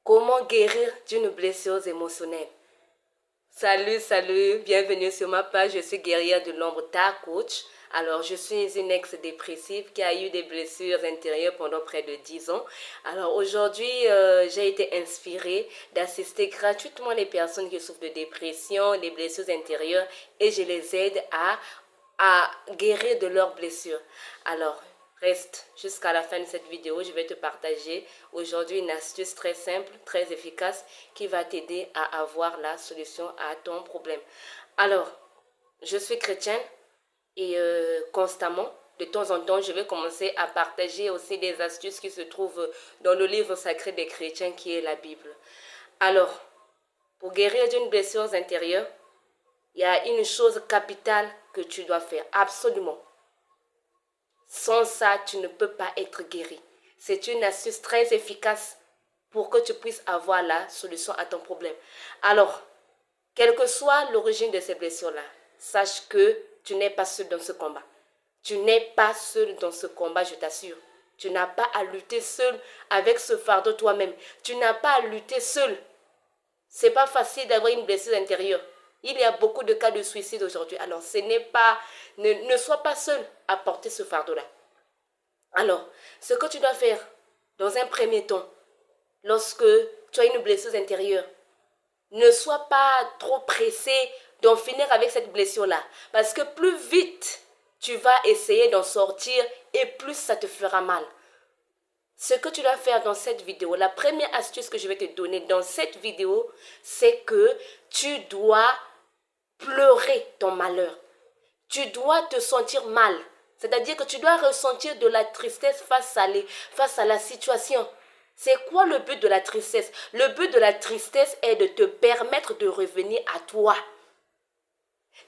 Comment guérir d'une blessure émotionnelle? Salut, bienvenue sur ma page. Je suis guerrière de l'ombre, ta coach. Alors, je suis une ex-dépressive qui a eu des blessures intérieures pendant près de 10 ans. Alors, aujourd'hui, j'ai été inspirée d'assister gratuitement les personnes qui souffrent de dépression, des blessures intérieures, et je les aide à guérir de leurs blessures. Alors, reste jusqu'à la fin de cette vidéo. Je vais te partager aujourd'hui une astuce très simple, très efficace qui va t'aider à avoir la solution à ton problème. Alors, je suis chrétienne et constamment, de temps en temps, je vais commencer à partager aussi des astuces qui se trouvent dans le livre sacré des chrétiens qui est la Bible. Alors, pour guérir d'une blessure intérieure, il y a une chose capitale que tu dois faire, absolument. Sans ça, tu ne peux pas être guéri. C'est une astuce très efficace pour que tu puisses avoir la solution à ton problème. Alors, quelle que soit l'origine de ces blessures-là, sache que tu n'es pas seul dans ce combat. Tu n'es pas seul dans ce combat, je t'assure. Tu n'as pas à lutter seul avec ce fardeau toi-même. Tu n'as pas à lutter seul. C'est pas facile d'avoir une blessure intérieure. Il y a beaucoup de cas de suicide aujourd'hui. Alors, ne sois pas seul à porter ce fardeau-là. Alors, ce que tu dois faire, dans un premier temps, lorsque tu as une blessure intérieure, ne sois pas trop pressé d'en finir avec cette blessure-là. Parce que plus vite tu vas essayer d'en sortir et plus ça te fera mal. Ce que tu dois faire dans cette vidéo, la première astuce que je vais te donner dans cette vidéo, c'est que tu dois pleurer ton malheur. Tu dois te sentir mal. C'est-à-dire que tu dois ressentir de la tristesse face à la situation. C'est quoi le but de la tristesse? Le but de la tristesse est de te permettre de revenir à toi.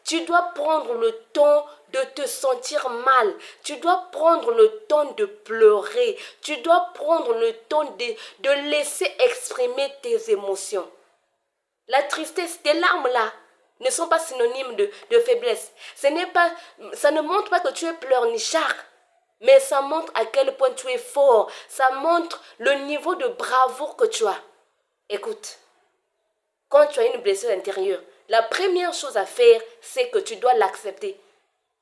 Tu dois prendre le temps de te sentir mal. Tu dois prendre le temps de pleurer. Tu dois prendre le temps de laisser exprimer tes émotions. La tristesse, tes larmes-là, ne sont pas synonymes de faiblesse. Ça ne montre pas que tu es pleurnichard, mais ça montre à quel point tu es fort. Ça montre le niveau de bravoure que tu as. Écoute, quand tu as une blessure intérieure, la première chose à faire, c'est que tu dois l'accepter.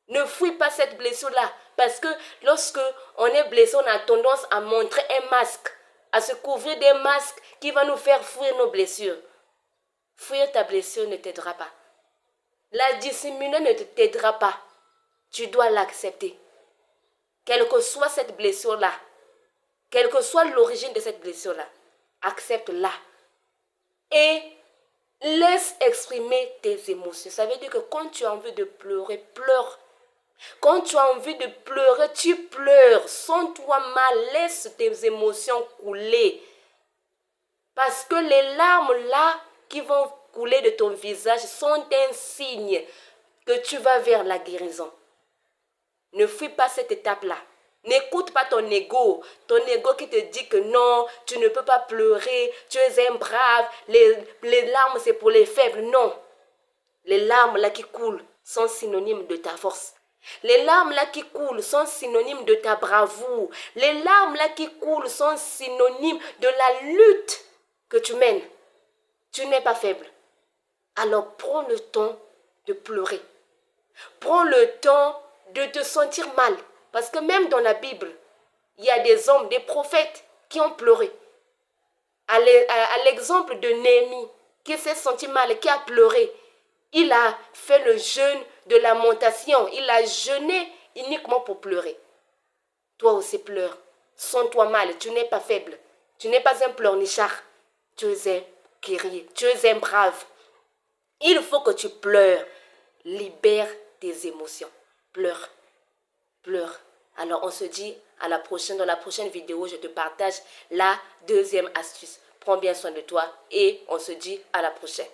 Ne fuis pas cette blessure-là, parce que lorsque on est blessé, on a tendance à montrer un masque, à se couvrir des masques qui vont nous faire fuir nos blessures. Fuir ta blessure ne t'aidera pas. La dissimuler ne t'aidera pas. Tu dois l'accepter. Quelle que soit cette blessure-là, quelle que soit l'origine de cette blessure-là, accepte-la. Et laisse exprimer tes émotions. Ça veut dire que quand tu as envie de pleurer, pleure. Quand tu as envie de pleurer, tu pleures. Sens-toi mal, laisse tes émotions couler. Parce que les larmes là qui vont couler de ton visage sont un signe que tu vas vers la guérison. Ne fuis pas cette étape-là. N'écoute pas ton ego qui te dit que non, tu ne peux pas pleurer, tu es un brave, les larmes c'est pour les faibles. Non, les larmes là qui coulent sont synonymes de ta force. Les larmes là qui coulent sont synonymes de ta bravoure. Les larmes là qui coulent sont synonymes de la lutte que tu mènes. Tu n'es pas faible. Alors prends le temps de pleurer. Prends le temps de te sentir mal. Parce que même dans la Bible, il y a des hommes, des prophètes qui ont pleuré. À l'exemple de Néhémie, qui s'est senti mal, qui a pleuré. Il a fait le jeûne de lamentation. Il a jeûné uniquement pour pleurer. Toi aussi pleure. Sens-toi mal. Tu n'es pas faible. Tu n'es pas un pleurnichard. Tu es un guerrier. Tu es un brave. Il faut que tu pleures. Libère tes émotions. Pleure. Pleure. Alors on se dit à la prochaine. Dans la prochaine vidéo, je te partage la deuxième astuce. Prends bien soin de toi et on se dit à la prochaine.